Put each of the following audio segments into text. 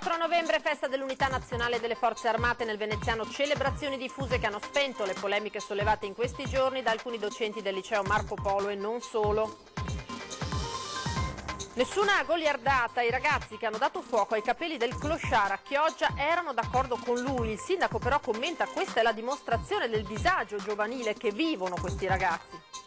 4 novembre, festa dell'Unità Nazionale delle Forze Armate nel Veneziano, celebrazioni diffuse che hanno spento le polemiche sollevate in questi giorni da alcuni docenti del liceo Marco Polo e non solo. Nessuna goliardata, i ragazzi che hanno dato fuoco ai capelli del clochard a Chioggia erano d'accordo con lui. Il sindaco però commenta: questa è la dimostrazione del disagio giovanile che vivono questi ragazzi.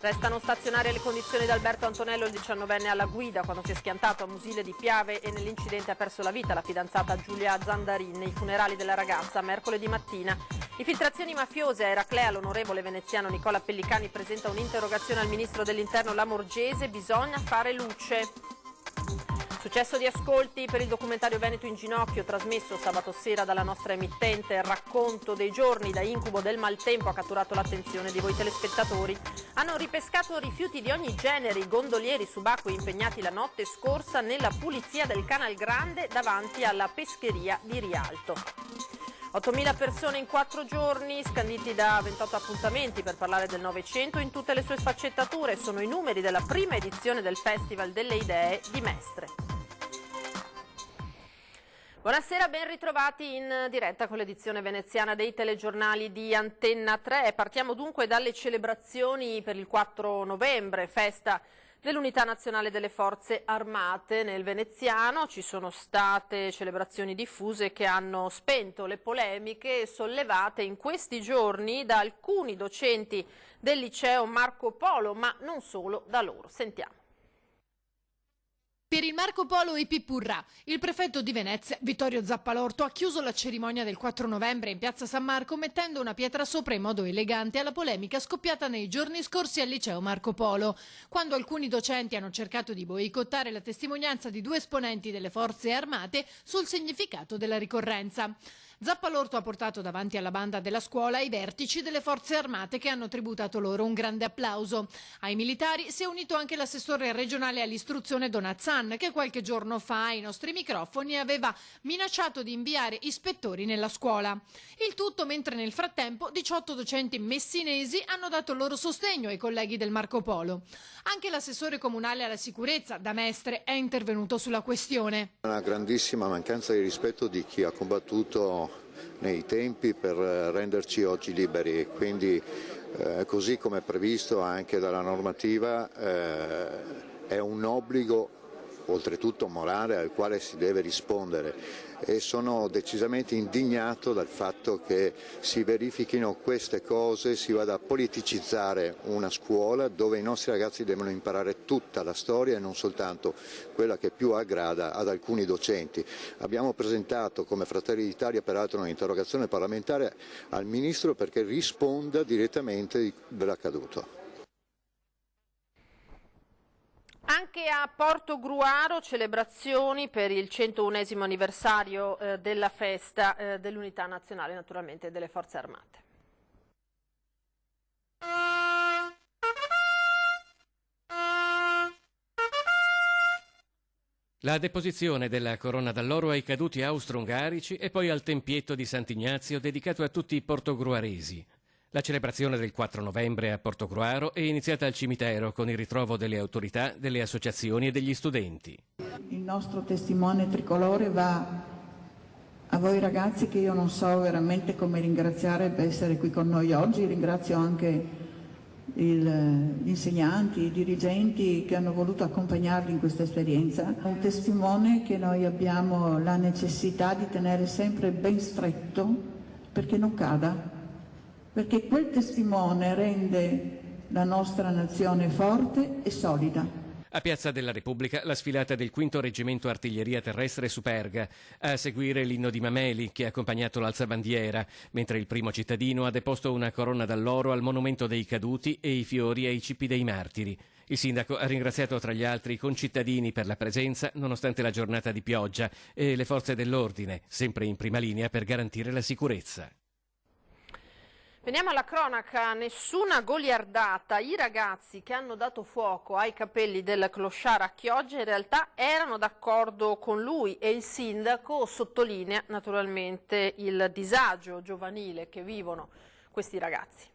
Restano stazionarie le condizioni di Alberto Antonello, il 19enne alla guida, quando si è schiantato a Musile di Piave e nell'incidente ha perso la vita la fidanzata Giulia Zandarin nei funerali della ragazza mercoledì mattina. Infiltrazioni mafiose a Eraclea, l'onorevole veneziano Nicola Pellicani presenta un'interrogazione al ministro dell'Interno Lamorgese, bisogna fare luce. Successo di ascolti per il documentario Veneto in ginocchio, trasmesso sabato sera dalla nostra emittente. Il racconto dei giorni da incubo del maltempo ha catturato l'attenzione di voi telespettatori. Hanno ripescato rifiuti di ogni genere i gondolieri subacquei impegnati la notte scorsa nella pulizia del Canal Grande davanti alla pescheria di Rialto. 8.000 persone in 4 giorni, scanditi da 28 appuntamenti per parlare del Novecento in tutte le sue sfaccettature. Sono i numeri della prima edizione del Festival delle Idee di Mestre. Buonasera, ben ritrovati in diretta con l'edizione veneziana dei telegiornali di Antenna 3. Partiamo dunque dalle celebrazioni per il 4 novembre, festa dell'Unità Nazionale delle Forze Armate nel Veneziano. Ci sono state celebrazioni diffuse che hanno spento le polemiche sollevate in questi giorni da alcuni docenti del liceo Marco Polo, ma non solo da loro. Sentiamo. Per il Marco Polo e Pippurra, il prefetto di Venezia, Vittorio Zappalorto, ha chiuso la cerimonia del 4 novembre in piazza San Marco mettendo una pietra sopra in modo elegante alla polemica scoppiata nei giorni scorsi al liceo Marco Polo, quando alcuni docenti hanno cercato di boicottare la testimonianza di 2 esponenti delle forze armate sul significato della ricorrenza. Zappalorto ha portato davanti alla banda della scuola i vertici delle forze armate che hanno tributato loro un grande applauso. Ai militari si è unito anche l'assessore regionale all'istruzione Donazzan, che qualche giorno fa ai nostri microfoni aveva minacciato di inviare ispettori nella scuola. Il tutto mentre nel frattempo 18 docenti messinesi hanno dato il loro sostegno ai colleghi del Marco Polo. Anche l'assessore comunale alla sicurezza da Mestre è intervenuto sulla questione. Una grandissima mancanza di rispetto di chi ha combattuto nei tempi per renderci oggi liberi, quindi così come previsto anche dalla normativa è un obbligo oltretutto morale al quale si deve rispondere, e sono decisamente indignato dal fatto che si verifichino queste cose, si vada a politicizzare una scuola dove i nostri ragazzi devono imparare tutta la storia e non soltanto quella che più aggrada ad alcuni docenti. Abbiamo presentato come Fratelli d'Italia peraltro un'interrogazione parlamentare al Ministro perché risponda direttamente dell'accaduto. Anche a Portogruaro celebrazioni per il 101esimo anniversario della festa dell'Unità Nazionale, naturalmente, delle Forze Armate. La deposizione della corona d'alloro ai caduti austro-ungarici e poi al tempietto di Sant'Ignazio dedicato a tutti i portogruaresi. La celebrazione del 4 novembre a Portogruaro è iniziata al cimitero con il ritrovo delle autorità, delle associazioni e degli studenti. Il nostro testimone tricolore va a voi ragazzi, che io non so veramente come ringraziare per essere qui con noi oggi. Ringrazio anche gli insegnanti, i dirigenti che hanno voluto accompagnarli in questa esperienza. Un testimone che noi abbiamo la necessità di tenere sempre ben stretto perché non cada. Perché quel testimone rende la nostra nazione forte e solida. A Piazza della Repubblica la sfilata del 5° Reggimento Artiglieria Terrestre Superga, a seguire l'inno di Mameli che ha accompagnato l'alzabandiera, mentre il primo cittadino ha deposto una corona d'alloro al monumento dei caduti e i fiori ai cippi dei martiri. Il sindaco ha ringraziato tra gli altri i concittadini per la presenza nonostante la giornata di pioggia e le forze dell'ordine, sempre in prima linea per garantire la sicurezza. Veniamo alla cronaca, nessuna goliardata. I ragazzi che hanno dato fuoco ai capelli del clochard a Chioggia in realtà erano d'accordo con lui, e il sindaco sottolinea naturalmente il disagio giovanile che vivono questi ragazzi.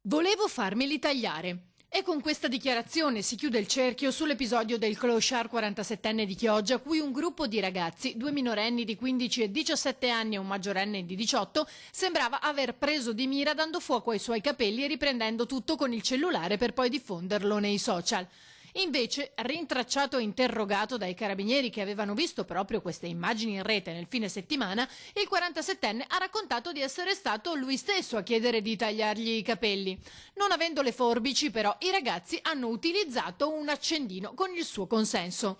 Volevo farmeli tagliare. E con questa dichiarazione si chiude il cerchio sull'episodio del clochard 47enne di Chioggia, a cui un gruppo di ragazzi, 2 minorenni di 15 e 17 anni e un maggiorenne di 18, sembrava aver preso di mira dando fuoco ai suoi capelli e riprendendo tutto con il cellulare per poi diffonderlo nei social. Invece, rintracciato e interrogato dai carabinieri che avevano visto proprio queste immagini in rete nel fine settimana, il 47enne ha raccontato di essere stato lui stesso a chiedere di tagliargli i capelli. Non avendo le forbici, però, i ragazzi hanno utilizzato un accendino con il suo consenso.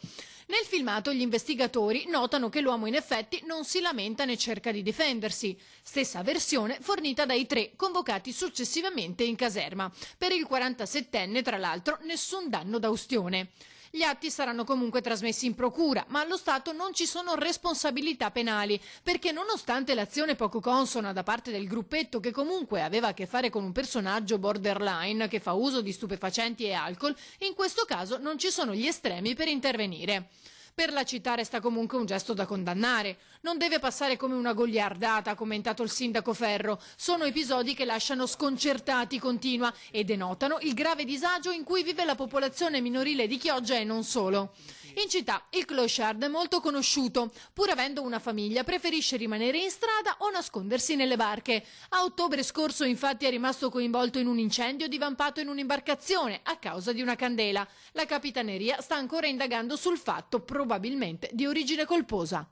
Nel filmato gli investigatori notano che l'uomo in effetti non si lamenta né cerca di difendersi. Stessa versione fornita dai 3 convocati successivamente in caserma. Per il 47enne, tra l'altro, nessun danno da ustione. Gli atti saranno comunque trasmessi in procura, ma allo Stato non ci sono responsabilità penali, perché nonostante l'azione poco consona da parte del gruppetto, che comunque aveva a che fare con un personaggio borderline che fa uso di stupefacenti e alcol, in questo caso non ci sono gli estremi per intervenire. Per la città resta comunque un gesto da condannare. Non deve passare come una goliardata, ha commentato il sindaco Ferro. Sono episodi che lasciano sconcertati, continua, e denotano il grave disagio in cui vive la popolazione minorile di Chioggia e non solo. In città il clochard è molto conosciuto. Pur avendo una famiglia, preferisce rimanere in strada o nascondersi nelle barche. A ottobre scorso, infatti, è rimasto coinvolto in un incendio divampato in un'imbarcazione a causa di una candela. La Capitaneria sta ancora indagando sul fatto, probabilmente di origine colposa.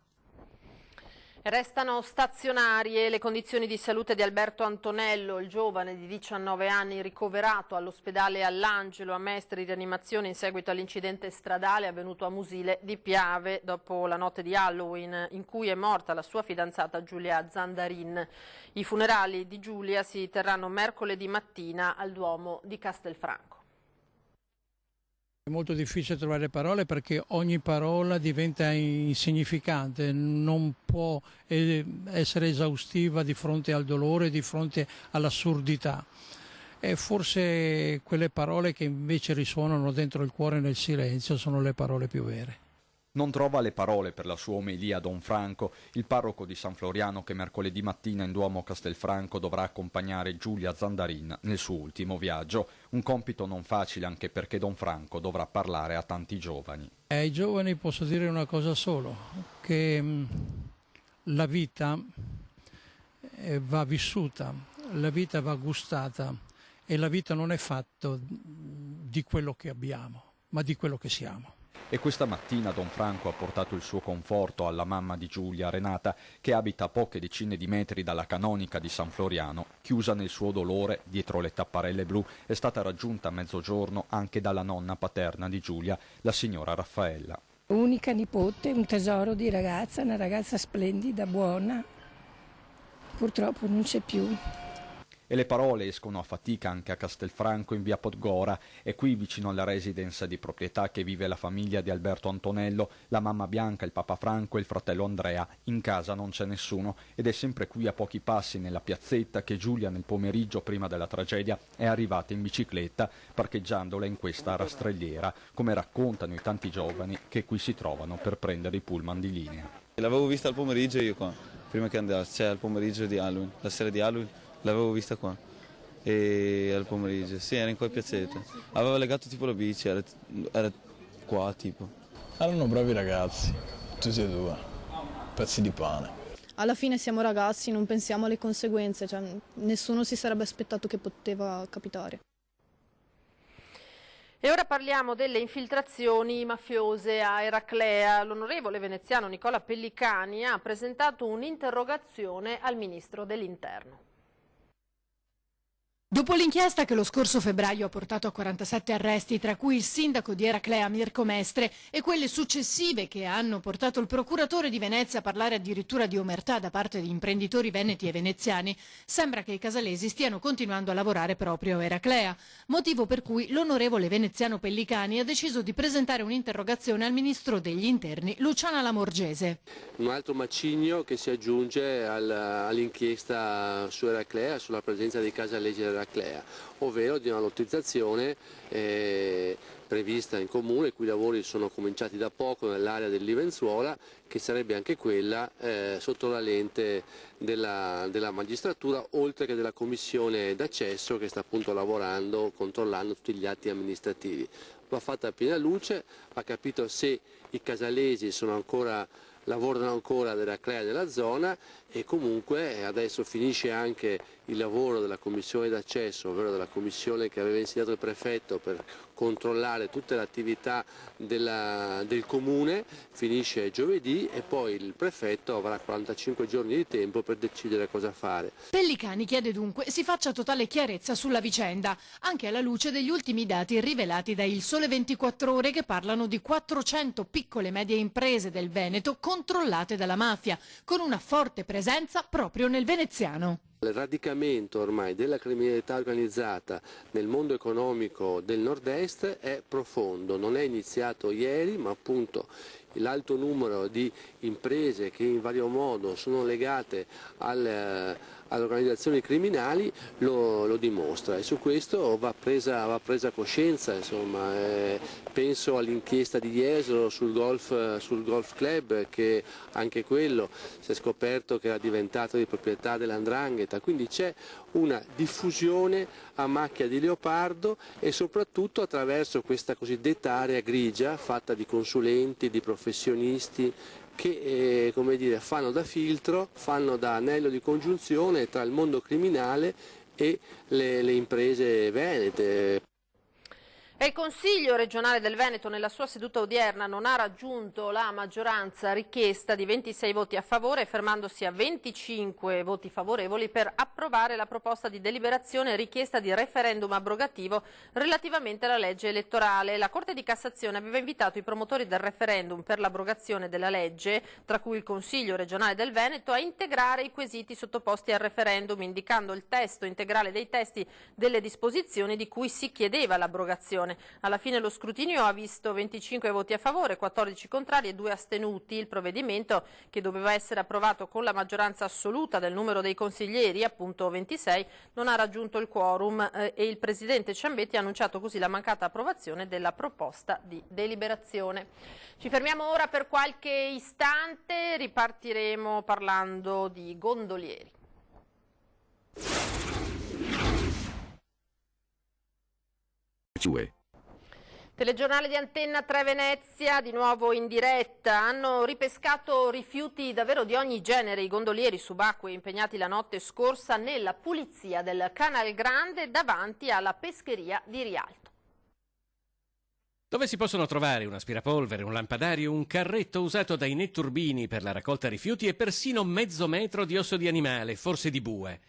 Restano stazionarie le condizioni di salute di Alberto Antonello, il giovane di 19 anni ricoverato all'ospedale All'Angelo a Mestre di rianimazione in seguito all'incidente stradale avvenuto a Musile di Piave dopo la notte di Halloween in cui è morta la sua fidanzata Giulia Zandarin. I funerali di Giulia si terranno mercoledì mattina al Duomo di Castelfranco. È molto difficile trovare parole perché ogni parola diventa insignificante, non può essere esaustiva di fronte al dolore, di fronte all'assurdità. E forse quelle parole che invece risuonano dentro il cuore nel silenzio sono le parole più vere. Non trova le parole per la sua omelia Don Franco, il parroco di San Floriano che mercoledì mattina in Duomo Castelfranco dovrà accompagnare Giulia Zandarin nel suo ultimo viaggio. Un compito non facile anche perché Don Franco dovrà parlare a tanti giovani. Ai giovani posso dire una cosa solo, che la vita va vissuta, la vita va gustata e la vita non è fatta di quello che abbiamo, ma di quello che siamo. E questa mattina Don Franco ha portato il suo conforto alla mamma di Giulia, Renata, che abita a poche decine di metri dalla canonica di San Floriano. Chiusa nel suo dolore, dietro le tapparelle blu, è stata raggiunta a mezzogiorno anche dalla nonna paterna di Giulia, la signora Raffaella. Unica nipote, un tesoro di ragazza, una ragazza splendida, buona. Purtroppo non c'è più. E le parole escono a fatica anche a Castelfranco in via Podgora, è qui vicino alla residenza di proprietà che vive la famiglia di Alberto Antonello, la mamma Bianca, il papà Franco e il fratello Andrea. In casa non c'è nessuno ed è sempre qui a pochi passi nella piazzetta che Giulia nel pomeriggio prima della tragedia è arrivata in bicicletta parcheggiandola in questa rastrelliera, come raccontano i tanti giovani che qui si trovano per prendere i pullman di linea. L'avevo vista al pomeriggio io qua, prima che andassi, cioè al pomeriggio di Halloween, la sera di Halloween. L'avevo vista qua e al pomeriggio, sì, era in quel piazzetta. Aveva legato tipo la bici, era qua tipo. Erano bravi ragazzi, tutti e due, pezzi di pane. Alla fine siamo ragazzi, non pensiamo alle conseguenze, cioè, nessuno si sarebbe aspettato che poteva capitare. E ora parliamo delle infiltrazioni mafiose a Eraclea. L'onorevole veneziano Nicola Pellicani ha presentato un'interrogazione al Ministro dell'Interno. Dopo l'inchiesta che lo scorso febbraio ha portato a 47 arresti, tra cui il sindaco di Eraclea Mirko Mestre, e quelle successive che hanno portato il procuratore di Venezia a parlare addirittura di omertà da parte di imprenditori veneti e veneziani, sembra che i casalesi stiano continuando a lavorare proprio a Eraclea, motivo per cui l'onorevole veneziano Pellicani ha deciso di presentare un'interrogazione al ministro degli interni Luciana Lamorgese. Un altro macigno che si aggiunge all'inchiesta su Eraclea, sulla presenza dei casalesi Eraclea, ovvero di una lottizzazione prevista in comune, i cui lavori sono cominciati da poco nell'area del Livenzuola, che sarebbe anche quella sotto la lente della magistratura, oltre che della commissione d'accesso che sta appunto lavorando, controllando tutti gli atti amministrativi. Va fatta a piena luce, va capito se i casalesi lavorano ancora della CLEA nella zona, e comunque adesso finisce anche il lavoro della commissione d'accesso, ovvero della commissione che aveva insediato il prefetto per controllare tutte le attività del comune, finisce giovedì e poi il prefetto avrà 45 giorni di tempo per decidere cosa fare. Pellicani chiede dunque si faccia totale chiarezza sulla vicenda, anche alla luce degli ultimi dati rivelati da Il Sole 24 Ore, che parlano di 400 piccole e medie imprese del Veneto controllate dalla mafia, con una forte presenza proprio nel veneziano. Il radicamento ormai della criminalità organizzata nel mondo economico del nord-est è profondo, non è iniziato ieri, ma appunto l'alto numero di imprese che in vario modo sono legate alle organizzazioni criminali lo dimostra, e su questo va presa coscienza, insomma. Penso all'inchiesta di Jesolo sul golf club, che anche quello si è scoperto che era diventato di proprietà dell''ndrangheta, quindi c'è una diffusione a macchia di leopardo, e soprattutto attraverso questa cosiddetta area grigia fatta di consulenti, di professionisti che fanno da filtro, fanno da anello di congiunzione tra il mondo criminale e le imprese venete. E il Consiglio regionale del Veneto nella sua seduta odierna non ha raggiunto la maggioranza richiesta di 26 voti a favore, fermandosi a 25 voti favorevoli per approvare la proposta di deliberazione richiesta di referendum abrogativo relativamente alla legge elettorale. La Corte di Cassazione aveva invitato i promotori del referendum per l'abrogazione della legge, tra cui il Consiglio regionale del Veneto, a integrare i quesiti sottoposti al referendum, indicando il testo integrale dei testi delle disposizioni di cui si chiedeva l'abrogazione. Alla fine lo scrutinio ha visto 25 voti a favore, 14 contrari e 2 astenuti. Il provvedimento, che doveva essere approvato con la maggioranza assoluta del numero dei consiglieri, appunto 26, non ha raggiunto il quorum e il presidente Ciambetti ha annunciato così la mancata approvazione della proposta di deliberazione. Ci fermiamo ora per qualche istante, ripartiremo parlando di gondolieri. Telegiornale di Antenna 3 Venezia, di nuovo in diretta. Hanno ripescato rifiuti davvero di ogni genere i gondolieri subacquei impegnati la notte scorsa nella pulizia del Canal Grande davanti alla pescheria di Rialto. Dove si possono trovare un aspirapolvere, un lampadario, un carretto usato dai netturbini per la raccolta rifiuti e persino mezzo metro di osso di animale, forse di bue.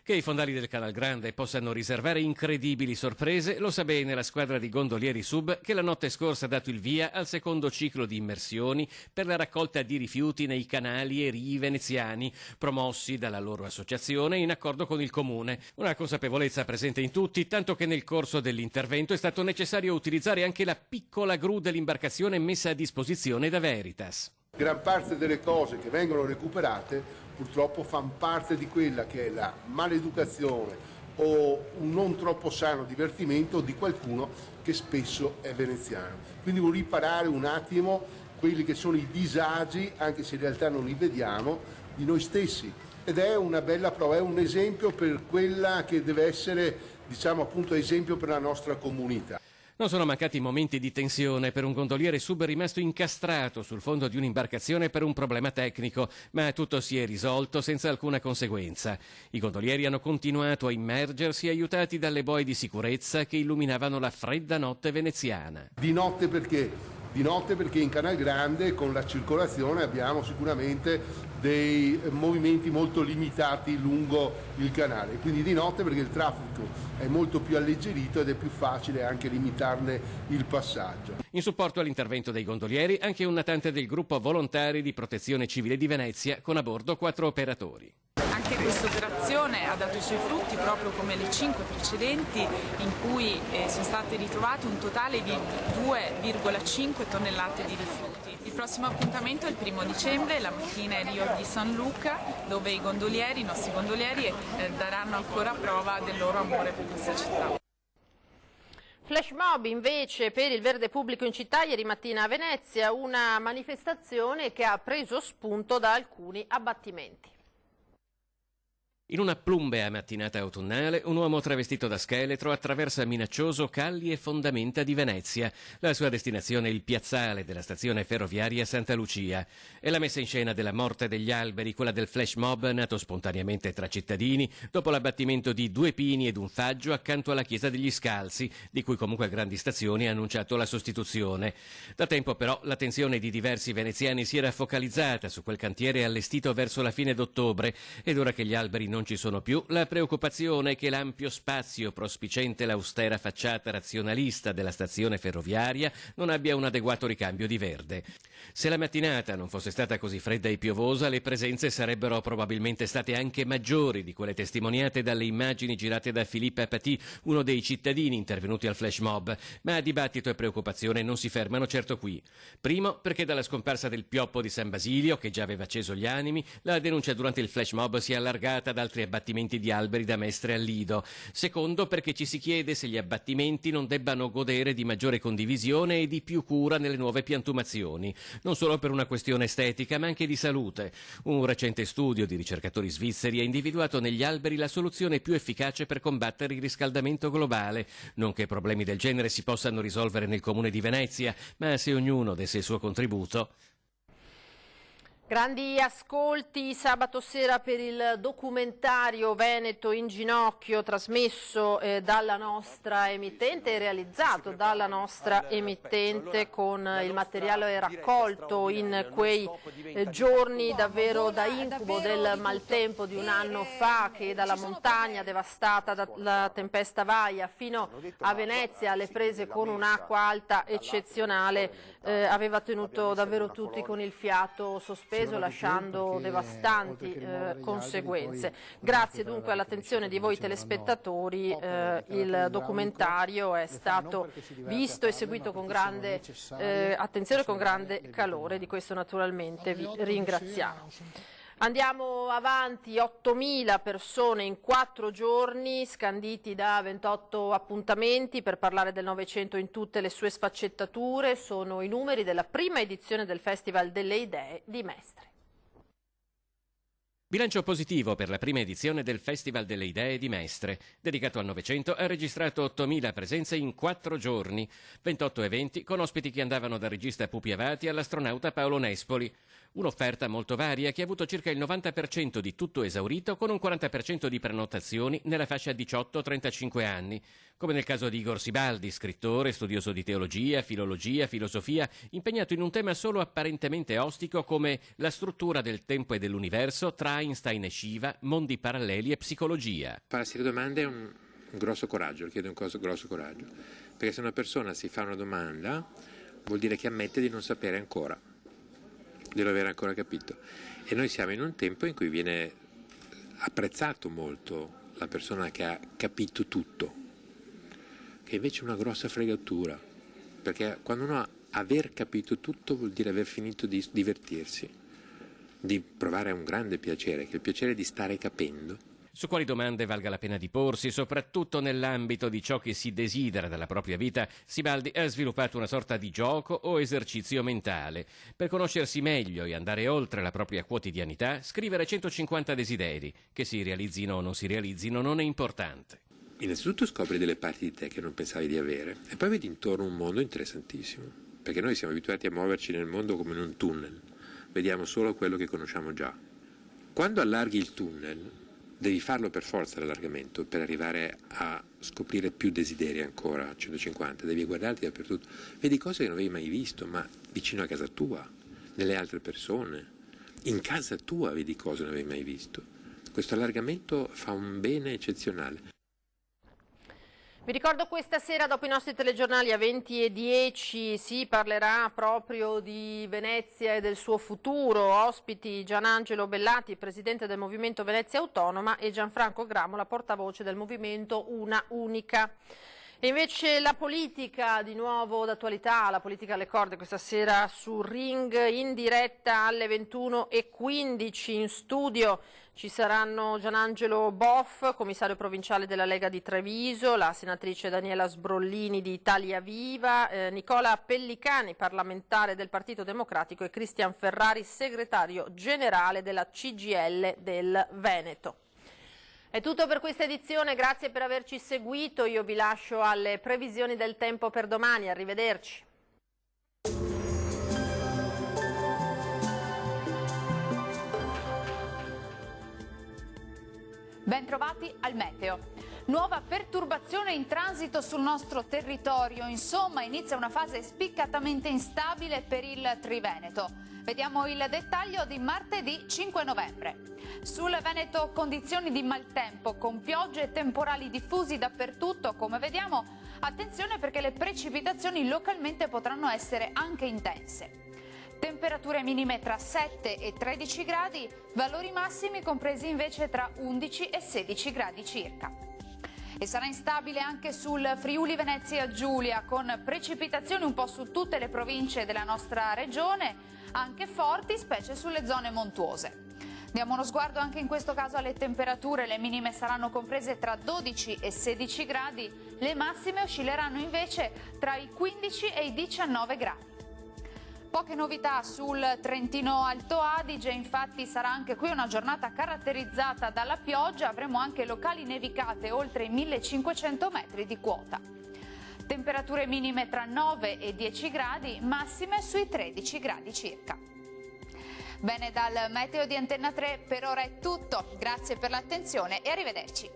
Che i fondali del Canal Grande possano riservare incredibili sorprese lo sa bene la squadra di gondolieri sub, che la notte scorsa ha dato il via al secondo ciclo di immersioni per la raccolta di rifiuti nei canali e rii veneziani, promossi dalla loro associazione in accordo con il comune. Una consapevolezza presente in tutti, tanto che nel corso dell'intervento è stato necessario utilizzare anche la piccola gru dell'imbarcazione messa a disposizione da Veritas. Gran parte delle cose che vengono recuperate purtroppo fanno parte di quella che è la maleducazione o un non troppo sano divertimento di qualcuno che spesso è veneziano. Quindi vuol riparare un attimo quelli che sono i disagi, anche se in realtà non li vediamo, di noi stessi. Ed è una bella prova, è un esempio per quella che deve essere, diciamo appunto, esempio per la nostra comunità. Non sono mancati momenti di tensione per un gondoliere sub rimasto incastrato sul fondo di un'imbarcazione per un problema tecnico, ma tutto si è risolto senza alcuna conseguenza. I gondolieri hanno continuato a immergersi aiutati dalle boe di sicurezza che illuminavano la fredda notte veneziana. Di notte perché? Di notte perché in Canal Grande con la circolazione abbiamo sicuramente dei movimenti molto limitati lungo il canale, quindi di notte perché il traffico è molto più alleggerito ed è più facile anche limitarne il passaggio. In supporto all'intervento dei gondolieri anche un natante del gruppo volontari di protezione civile di Venezia con a bordo 4 operatori. Anche questa operazione ha dato i suoi frutti proprio come le 5 precedenti in cui sono state ritrovate un totale di 2,5 tonnellate di rifiuti. Il prossimo appuntamento è il 1° dicembre, la mattina è Rio di San Luca, dove i nostri gondolieri daranno ancora prova del loro amore per questa città. Flash mob invece per il verde pubblico in città ieri mattina a Venezia, una manifestazione che ha preso spunto da alcuni abbattimenti. In una plumbea mattinata autunnale, un uomo travestito da scheletro attraversa minaccioso calli e fondamenta di Venezia. La sua destinazione è il piazzale della stazione ferroviaria Santa Lucia. È la messa in scena della morte degli alberi, quella del flash mob nato spontaneamente tra cittadini dopo l'abbattimento di 2 pini ed un faggio accanto alla chiesa degli Scalzi, di cui comunque Grandi Stazioni ha annunciato la sostituzione. Da tempo però l'attenzione di diversi veneziani si era focalizzata su quel cantiere allestito verso la fine d'ottobre ed ora che gli alberi non ci sono più, la preoccupazione è che l'ampio spazio prospiciente l'austera facciata razionalista della stazione ferroviaria non abbia un adeguato ricambio di verde. Se la mattinata non fosse stata così fredda e piovosa, le presenze sarebbero probabilmente state anche maggiori di quelle testimoniate dalle immagini girate da Philippe Apathy, uno dei cittadini intervenuti al flash mob, ma dibattito e preoccupazione non si fermano certo qui. Primo, perché dalla scomparsa del pioppo di San Basilio, che già aveva acceso gli animi, la denuncia durante il flash mob si è allargata ad altri abbattimenti di alberi da Mestre al Lido. Secondo, perché ci si chiede se gli abbattimenti non debbano godere di maggiore condivisione e di più cura nelle nuove piantumazioni, non solo per una questione estetica ma anche di salute. Un recente studio di ricercatori svizzeri ha individuato negli alberi la soluzione più efficace per combattere il riscaldamento globale. Non che problemi del genere si possano risolvere nel comune di Venezia, ma se ognuno desse il suo contributo. Grandi ascolti sabato sera per il documentario Veneto in ginocchio trasmesso dalla nostra emittente e realizzato dalla nostra emittente con il materiale raccolto in quei giorni davvero da incubo del maltempo di un anno fa, che dalla montagna devastata dalla tempesta Vaia fino a Venezia alle prese con un'acqua alta eccezionale aveva tenuto davvero tutti con il fiato sospeso, lasciando devastanti conseguenze. Grazie dunque all'attenzione di voi telespettatori, il documentario è stato visto e seguito con grande attenzione e con grande calore, di questo naturalmente vi ringraziamo. Andiamo avanti, 8.000 persone in 4 giorni, scanditi da 28 appuntamenti per parlare del Novecento in tutte le sue sfaccettature. Sono i numeri della prima edizione del Festival delle Idee di Mestre. Bilancio positivo per la prima edizione del Festival delle Idee di Mestre. Dedicato al Novecento, ha registrato 8.000 presenze in 4 giorni, 28 eventi con ospiti che andavano dal regista Pupi Avati all'astronauta Paolo Nespoli. Un'offerta molto varia che ha avuto circa il 90% di tutto esaurito, con un 40% di prenotazioni nella fascia 18-35 anni, come nel caso di Igor Sibaldi, scrittore, studioso di teologia, filologia, filosofia, impegnato in un tema solo apparentemente ostico come la struttura del tempo e dell'universo tra Einstein e Shiva, mondi paralleli e psicologia. Farsi le domande è un grosso coraggio, richiede un grosso coraggio, perché se una persona si fa una domanda vuol dire che ammette di non sapere ancora, di non aver ancora capito, e noi siamo in un tempo in cui viene apprezzato molto la persona che ha capito tutto, che invece è una grossa fregatura, perché quando uno ha aver capito tutto vuol dire aver finito di divertirsi, di provare un grande piacere, che è il piacere di stare capendo. Su quali domande valga la pena di porsi, soprattutto nell'ambito di ciò che si desidera dalla propria vita, Sibaldi ha sviluppato una sorta di gioco o esercizio mentale. Per conoscersi meglio e andare oltre la propria quotidianità, scrivere 150 desideri. Che si realizzino o non si realizzino non è importante. Innanzitutto scopri delle parti di te che non pensavi di avere e poi vedi intorno un mondo interessantissimo, perché noi siamo abituati a muoverci nel mondo come in un tunnel, vediamo solo quello che conosciamo già. Quando allarghi il tunnel, devi farlo per forza l'allargamento, per arrivare a scoprire più desideri ancora, 150, devi guardarti dappertutto, vedi cose che non avevi mai visto, ma vicino a casa tua, nelle altre persone, in casa tua vedi cose che non avevi mai visto. Questo allargamento fa un bene eccezionale. Vi ricordo questa sera dopo i nostri telegiornali a 20:10 si parlerà proprio di Venezia e del suo futuro. Ospiti Gianangelo Bellati, presidente del Movimento Venezia Autonoma, e Gianfranco Gramola, portavoce del Movimento Una Unica. E invece la politica, di nuovo d'attualità, la politica alle corde questa sera su Ring, in diretta alle 21:15. In studio ci saranno Gianangelo Boff, commissario provinciale della Lega di Treviso, la senatrice Daniela Sbrollini di Italia Viva, Nicola Pellicani, parlamentare del Partito Democratico, e Cristian Ferrari, segretario generale della CGIL del Veneto. È tutto per questa edizione, grazie per averci seguito, io vi lascio alle previsioni del tempo per domani, arrivederci. Bentrovati al meteo. Nuova perturbazione in transito sul nostro territorio, insomma inizia una fase spiccatamente instabile per il Triveneto. Vediamo il dettaglio di martedì 5 novembre. Sul Veneto condizioni di maltempo con piogge e temporali diffusi dappertutto, come vediamo. Attenzione perché le precipitazioni localmente potranno essere anche intense. Temperature minime tra 7 e 13 gradi, valori massimi compresi invece tra 11 e 16 gradi circa. E sarà instabile anche sul Friuli Venezia Giulia, con precipitazioni un po' su tutte le province della nostra regione, anche forti, specie sulle zone montuose. Diamo uno sguardo anche in questo caso alle temperature, le minime saranno comprese tra 12 e 16 gradi, le massime oscilleranno invece tra i 15 e i 19 gradi. Poche novità sul Trentino Alto Adige, infatti sarà anche qui una giornata caratterizzata dalla pioggia, avremo anche locali nevicate oltre i 1500 metri di quota. Temperature minime tra 9 e 10 gradi, massime sui 13 gradi circa. Bene, dal meteo di Antenna 3 per ora è tutto, grazie per l'attenzione e arrivederci.